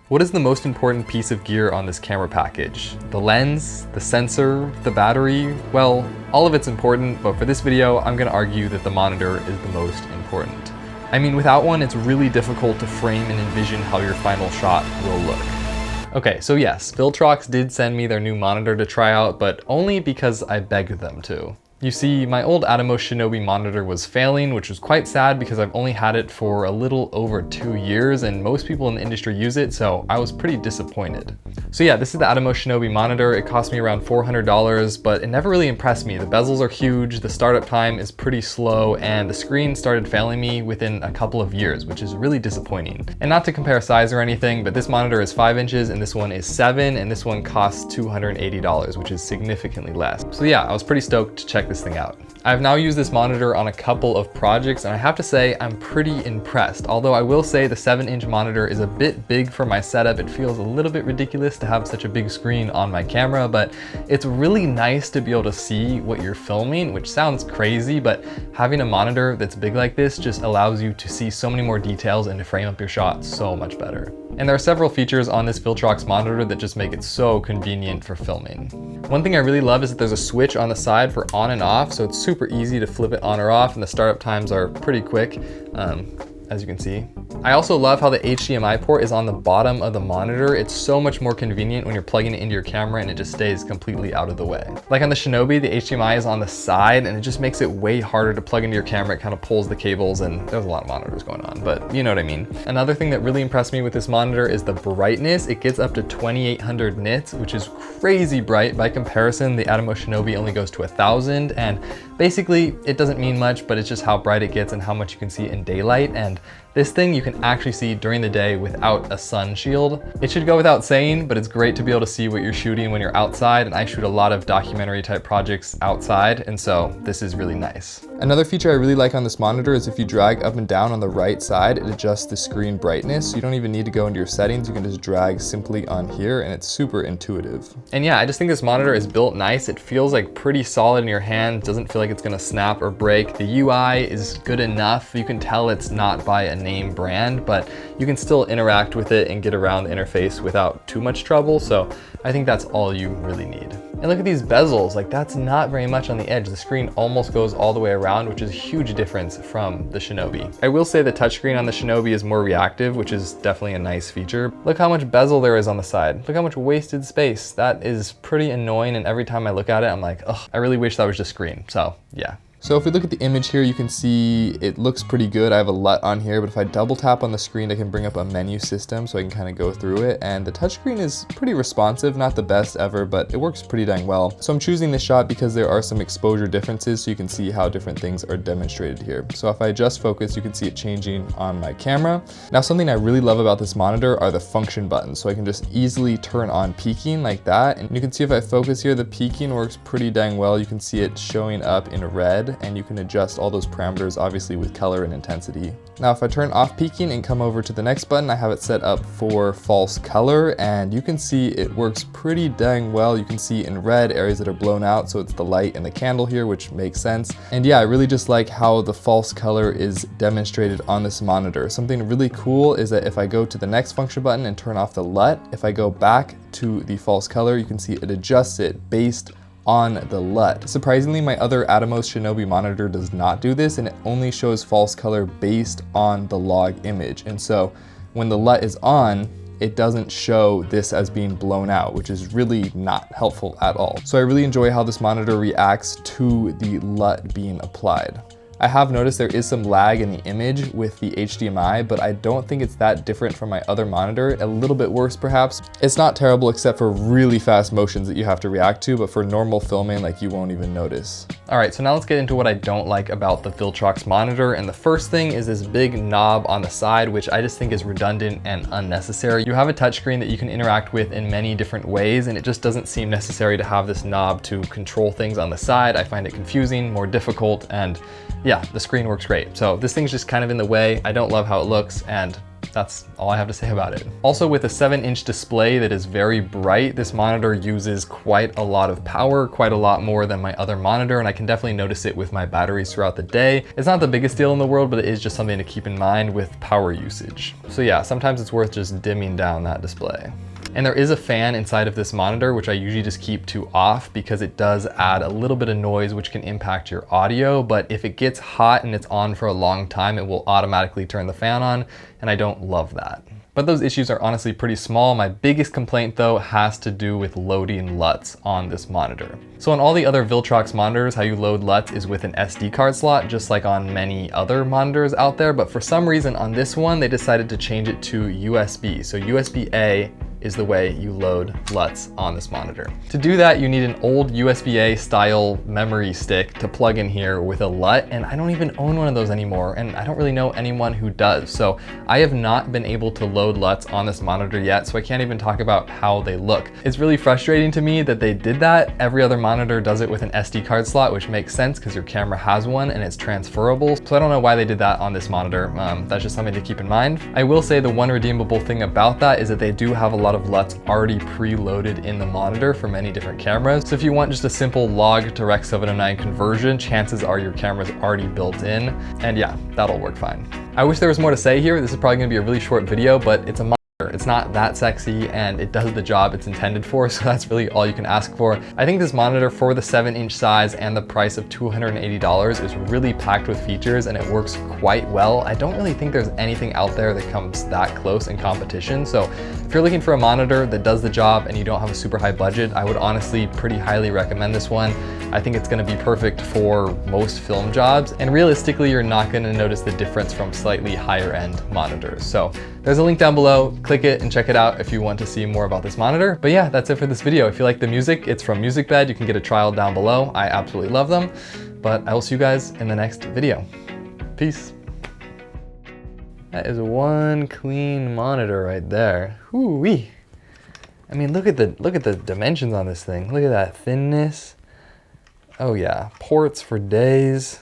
What is the most important piece of gear on this camera package? The lens, the sensor, the battery? Well, all of it's important, but for this video, I'm gonna argue that the monitor is the most important. I mean, without one, it's really difficult to frame and envision how your final shot will look. Okay, so yes, Viltrox did send me their new monitor to try out, but only because I begged them to. You see, my old Atomos Shinobi monitor was failing, which was quite sad because I've only had it for a little over 2 years and most people in the industry use it, so I was pretty disappointed. So yeah, this is the Atomos Shinobi monitor. It cost me around $400, but it never really impressed me. The bezels are huge, the startup time is pretty slow, and the screen started failing me within a couple of years, which is really disappointing. And not to compare size or anything, but this monitor is 5 inches and this one is 7, and this one costs $280, which is significantly less. So yeah, I was pretty stoked to check this thing out. I've now used this monitor on a couple of projects and I have to say I'm pretty impressed. Although I will say the 7-inch monitor is a bit big for my setup. It feels a little bit ridiculous to have such a big screen on my camera, but it's really nice to be able to see what you're filming, which sounds crazy, but having a monitor that's big like this just allows you to see so many more details and to frame up your shots so much better. And there are several features on this Viltrox monitor that just make it so convenient for filming. One thing I really love is that there's a switch on the side for on and off, so it's super easy to flip it on or off, and the startup times are pretty quick, as you can see. I also love how the HDMI port is on the bottom of the monitor. It's so much more convenient when you're plugging it into your camera and it just stays completely out of the way. Like on the Shinobi, the HDMI is on the side and it just makes it way harder to plug into your camera. It kind of pulls the cables, and there's a lot of monitors going on, but you know what I mean. Another thing that really impressed me with this monitor is the brightness. It gets up to 2800 nits, which is crazy bright. By comparison, the Atomos Shinobi only goes to 1000, and basically it doesn't mean much, but it's just how bright it gets and how much you can see in daylight. And this thing you can actually see during the day without a sun shield. It should go without saying, but it's great to be able to see what you're shooting when you're outside, and I shoot a lot of documentary type projects outside, and so this is really nice. Another feature I really like on this monitor is if you drag up and down on the right side, it adjusts the screen brightness, so you don't even need to go into your settings. You can just drag simply on here, and it's super intuitive. And yeah, I just think this monitor is built nice. It feels like pretty solid in your hand. It doesn't feel like it's gonna snap or break. The UI is good enough. You can tell it's not by a name brand, but you can still interact with it and get around the interface without too much trouble. So I think that's all you really need. And look at these bezels, like that's not very much on the edge. The screen almost goes all the way around, which is a huge difference from the Shinobi. I will say the touchscreen on the Shinobi is more reactive, which is definitely a nice feature. Look how much bezel there is on the side. Look how much wasted space. That is pretty annoying, and every time I look at it, I'm like, ugh, I really wish that was just screen. So yeah. So if we look at the image here, you can see it looks pretty good. I have a LUT on here, but if I double tap on the screen, I can bring up a menu system so I can kind of go through it. And the touchscreen is pretty responsive, not the best ever, but it works pretty dang well. So I'm choosing this shot because there are some exposure differences, so you can see how different things are demonstrated here. So if I adjust focus, you can see it changing on my camera. Now, something I really love about this monitor are the function buttons. So I can just easily turn on peaking like that. And you can see if I focus here, the peaking works pretty dang well. You can see it showing up in red, and you can adjust all those parameters obviously with color and intensity. Now if I turn off peaking and come over to the next button, I have it set up for false color, and you can see it works pretty dang well. You can see in red areas that are blown out, so it's the light and the candle here, which makes sense. And yeah, I really just like how the false color is demonstrated on this monitor. Something really cool is that if I go to the next function button and turn off the LUT, if I go back to the false color, you can see it adjusts it based on the LUT. Surprisingly, my other Atomos Shinobi monitor does not do this, and it only shows false color based on the log image. And so when the LUT is on, it doesn't show this as being blown out, which is really not helpful at all. So I really enjoy how this monitor reacts to the LUT being applied. I have noticed there is some lag in the image with the HDMI, but I don't think it's that different from my other monitor. A little bit worse perhaps. It's not terrible except for really fast motions that you have to react to, but for normal filming, like, you won't even notice. All right, so now let's get into what I don't like about the Viltrox monitor. And the first thing is this big knob on the side, which I just think is redundant and unnecessary. You have a touchscreen that you can interact with in many different ways, and it just doesn't seem necessary to have this knob to control things on the side. I find it confusing, more difficult, and yeah, the screen works great. So this thing's just kind of in the way. I don't love how it looks, and that's all I have to say about it. Also, with a 7-inch display that is very bright, this monitor uses quite a lot of power, quite a lot more than my other monitor, and I can definitely notice it with my batteries throughout the day. It's not the biggest deal in the world, but it is just something to keep in mind with power usage. So yeah, sometimes it's worth just dimming down that display. And there is a fan inside of this monitor, which I usually just keep to off because it does add a little bit of noise, which can impact your audio. But if it gets hot and it's on for a long time, it will automatically turn the fan on, and I don't love that. But those issues are honestly pretty small. My biggest complaint though has to do with loading LUTs on this monitor. So on all the other Viltrox monitors, how you load LUTs is with an SD card slot, just like on many other monitors out there. But for some reason on this one, they decided to change it to USB. So USB-A is the way you load LUTs on this monitor. To do that, you need an old USB-A style memory stick to plug in here with a LUT, and I don't even own one of those anymore, and I don't really know anyone who does. So I have not been able to load LUTs on this monitor yet, so I can't even talk about how they look. It's really frustrating to me that they did that. Every other monitor does it with an SD card slot, which makes sense because your camera has one and it's transferable. So I don't know why they did that on this monitor. That's just something to keep in mind. I will say the one redeemable thing about that is that they do have a lot of LUTs already preloaded in the monitor for many different cameras. So if you want just a simple log to Rec 709 conversion, chances are your camera's already built in, and yeah, that'll work fine. I wish there was more to say here. This is probably gonna be a really short video, but it's a monitor. It's not that sexy and it does the job it's intended for, so that's really all you can ask for. I think this monitor for the 7-inch size and the price of $280 is really packed with features and it works quite well. I don't really think there's anything out there that comes that close in competition. So if you're looking for a monitor that does the job and you don't have a super high budget, I would honestly pretty highly recommend this one. I think it's gonna be perfect for most film jobs, and realistically, you're not gonna notice the difference from slightly higher end monitors. So there's a link down below, click it and check it out if you want to see more about this monitor. But yeah, that's it for this video. If you like the music, it's from MusicBed. You can get a trial down below. I absolutely love them, but I will see you guys in the next video. Peace. That is one clean monitor right there. Whoo-wee. I mean, look at the dimensions on this thing. Look at that thinness. Oh yeah, ports for days.